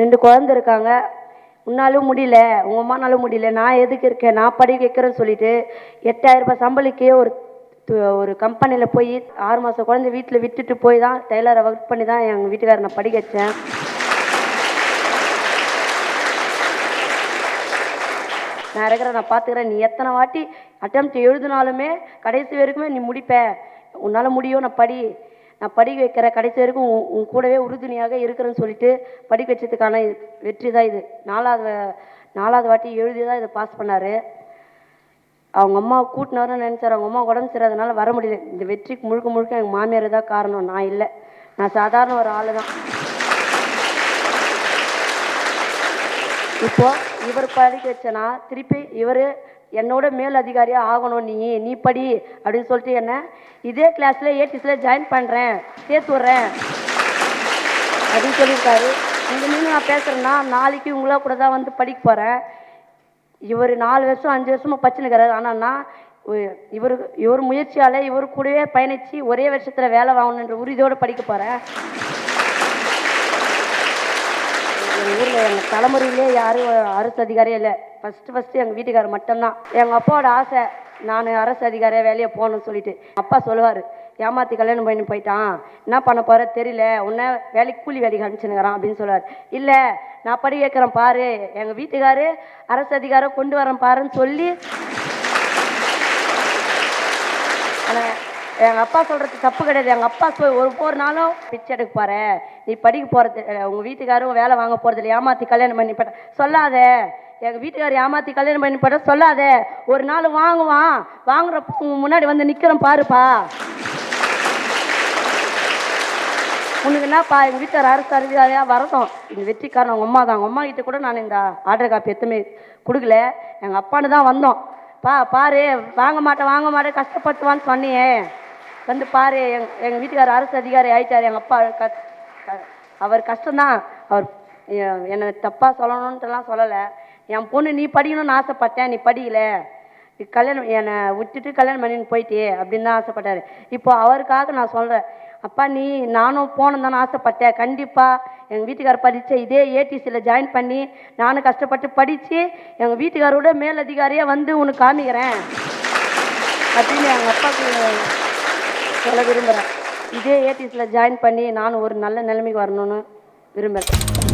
2 குழந்தை இருக்காங்க. உன்னாலும் முடியல, உங்கள் அம்மானாலும் முடியல, நான் எதுக்கு இருக்கேன், நான் படிக்க வைக்கிறேன்னு சொல்லிட்டு 8000 ரூபாய் சம்பளிக்கே ஒரு கம்பெனியில் போய் 6 மாதம் குழந்தை வீட்டில் விட்டுட்டு போய் தான் டெய்லரை ஒர்க் பண்ணி தான் எங்கள் வீட்டுக்காரரை நான் படிக்க வச்சேன். நான் இருக்கிறேன், நான் பார்த்துக்கிறேன், நீ எத்தனை வாட்டி அட்டெம்ப்ட் எழுதினாலுமே கடைசி வரைக்குமே நீ முடிப்ப, உன்னால் முடியும், நான் படிக்க வைக்கிறேன், கடைசி வரைக்கும் உன் கூடவே உறுதுணையாக இருக்கிறேன்னு சொல்லிட்டு படிக்க வச்சதுக்கான வெற்றி தான் இது. 4வது வாட்டி எழுதி தான் இதை பாஸ் பண்ணார். அவங்க அம்மா கூட்டினாருன்னு நினச்சார். அவங்க அம்மா உடம்பு சரியாதனால வர முடியல. இந்த வெற்றிக்கு முழுக்க முழுக்க எங்கள் மாமியார் தான் காரணம், நான் இல்லை. நான் சாதாரண ஒரு ஆள் தான். இப்போ இவர் படிக்க வச்சனா திருப்பி இவர் என்னோட மேல் அதிகாரியாக ஆகணும், நீ படி அப்படின்னு சொல்லிட்டு என்ன இதே கிளாஸில் ஏடிஸில் ஜாயின் பண்ணுறேன், சேர்த்து விட்றேன் அப்படின்னு சொல்லியிருக்காரு. இங்கே நின்று நான் பேசுகிறேன்னா நாளைக்கு உங்களா கூட தான் வந்து படிக்க போகிறேன். இவர் 4 வருஷம் 5 வருஷமாக படிச்சுன்னுக்கிறாரு. ஆனால் இவர் முயற்சியால் இவர் கூடவே பயணித்து ஒரே வருஷத்தில் வேலை வாங்கணுன்ற உறுதியோடு படிக்க போகிறேன். எங்கள் ஊரில் எங்கள் தலைமுறையிலே யாரும் அரசு அதிகாரியே இல்லை. ஃபஸ்ட்டு எங்கள் வீட்டுக்காரர் மட்டும்தான். எங்கள் அப்பாவோட ஆசை நான் அரசு அதிகாரியாக வேலையை போகணும்னு சொல்லிட்டு. அப்பா சொல்லுவார், ஏமாற்றி கல்யாணம் பண்ணி போயிட்டான், என்ன பண்ண போகிற தெரியல, உன்னை வேலைக்கு கூலி வேலைக்கு அனுப்பிச்சுனுக்கிறான் அப்படின்னு சொல்லுவார். இல்லை, நான் படி வைக்கிறேன் பாரு, எங்கள் வீட்டுக்காரு அரசு அதிகாரம் கொண்டு வரேன் பாருன்னு சொல்லி. ஆனால் எங்கள் அப்பா சொல்கிறது தப்பு கிடையாது. எங்கள் அப்பா ஒரு நாளும் பிச்சை எடுக்க போகிற, நீ படிக்க போகிறது, உங்கள் வீட்டுக்காரும் வேலை வாங்க போகிறது இல்லை, ஏமாற்றி கல்யாணம் பண்ணி போட்ட சொல்லாத, எங்கள் வீட்டுக்காரர் ஏமாற்றி கல்யாணம் பண்ணி போட்ட சொல்லாத, ஒரு நாள் வாங்குறப்ப முன்னாடி வந்து நிற்கிறேன் பாருப்பா, உனக்கு என்னப்பா, எங்கள் வீட்டுக்காரர் அரசு அதிகாரியாக வரட்டும். இந்த வெற்றி காரணம் அவங்க அம்மா தான். அவங்க அம்மா கிட்ட கூட நான் இந்த ஆர்டர் காப்பி எதுவுமே கொடுக்கல, எங்கள் அப்பான்னு தான் வந்தோம். பாரு, வாங்க மாட்டேன் கஷ்டப்பட்டுவான்னு சொன்னியே, வந்து பாரு, எங்கள் வீட்டுக்காரர் அரசு அதிகாரி ஆயிட்டார். எங்கள் அப்பா அவர் கஷ்டம்தான், அவர் என்னை தப்பாக சொல்லணுன்ட்டுலாம் சொல்லலை. என் பொண்ணு நீ படிக்கணும்னு ஆசைப்பட்டேன், நீ படிக்கல, கல்யாணம் என்னை விட்டுட்டு கல்யாணம் பண்ணின்னு போயிட்டே அப்படின்னு தான் ஆசைப்பட்டார். இப்போ அவருக்காக நான் சொல்கிறேன், அப்பா நானும் போகணும் தானே ஆசைப்பட்டேன், கண்டிப்பாக எங்கள் வீட்டுக்காரர் படித்த இதே ஏடிசியில் ஜாயின் பண்ணி நானும் கஷ்டப்பட்டு படித்து எங்கள் வீட்டுக்காரோட மேல் அதிகாரியாக வந்து உனக்கு காமிக்கிறேன் அப்படின்னு எங்கள் அப்பாவுக்கு சொல்ல விரும்புகிறேன். இதே ஏடிசியில் ஜாயின் பண்ணி நானும் ஒரு நல்ல நிலைமைக்கு வரணும்னு விரும்புகிறேன்.